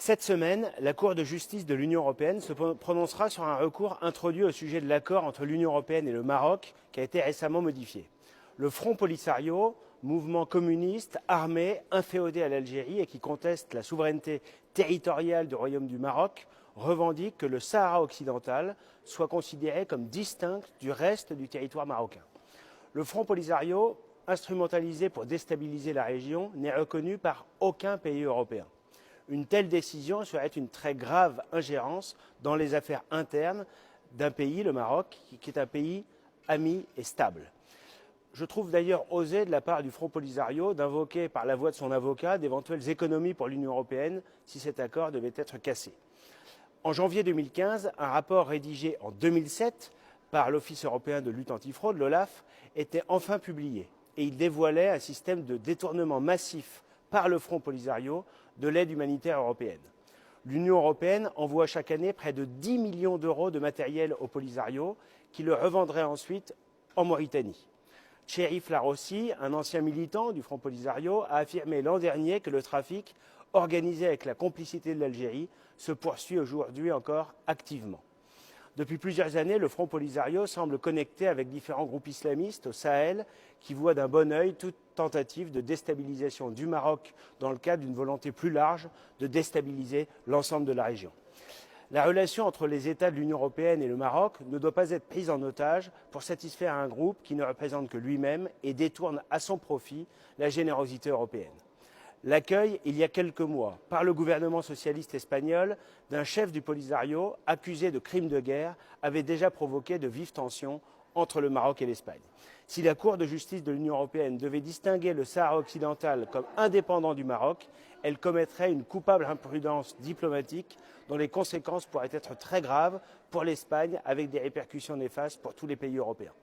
Cette semaine, la Cour de justice de l'Union européenne se prononcera sur un recours introduit au sujet de l'accord entre l'Union européenne et le Maroc qui a été récemment modifié. Le Front Polisario, mouvement communiste armé inféodé à l'Algérie et qui conteste la souveraineté territoriale du Royaume du Maroc, revendique que le Sahara occidental soit considéré comme distinct du reste du territoire marocain. Le Front Polisario, instrumentalisé pour déstabiliser la région, n'est reconnu par aucun pays européen. Une telle décision serait une très grave ingérence dans les affaires internes d'un pays, le Maroc, qui est un pays ami et stable. Je trouve d'ailleurs osé de la part du Front Polisario d'invoquer par la voix de son avocat d'éventuelles économies pour l'Union européenne si cet accord devait être cassé. En janvier 2015, un rapport rédigé en 2007 par l'Office européen de lutte antifraude, l'OLAF, était enfin publié et il dévoilait un système de détournement massif par le Front Polisario de l'aide humanitaire européenne. L'Union européenne envoie chaque année près de 10 millions d'euros de matériel au Polisario qui le revendrait ensuite en Mauritanie. Cherif Larossi, un ancien militant du Front Polisario, a affirmé l'an dernier que le trafic, organisé avec la complicité de l'Algérie, se poursuit aujourd'hui encore activement. Depuis plusieurs années, le Front Polisario semble connecté avec différents groupes islamistes au Sahel qui voient d'un bon œil toute tentative de déstabilisation du Maroc dans le cadre d'une volonté plus large de déstabiliser l'ensemble de la région. La relation entre les États de l'Union européenne et le Maroc ne doit pas être prise en otage pour satisfaire un groupe qui ne représente que lui-même et détourne à son profit la générosité européenne. L'accueil, il y a quelques mois, par le gouvernement socialiste espagnol, d'un chef du Polisario accusé de crimes de guerre avait déjà provoqué de vives tensions entre le Maroc et l'Espagne. Si la Cour de justice de l'Union européenne devait distinguer le Sahara occidental comme indépendant du Maroc, elle commettrait une coupable imprudence diplomatique dont les conséquences pourraient être très graves pour l'Espagne avec des répercussions néfastes pour tous les pays européens.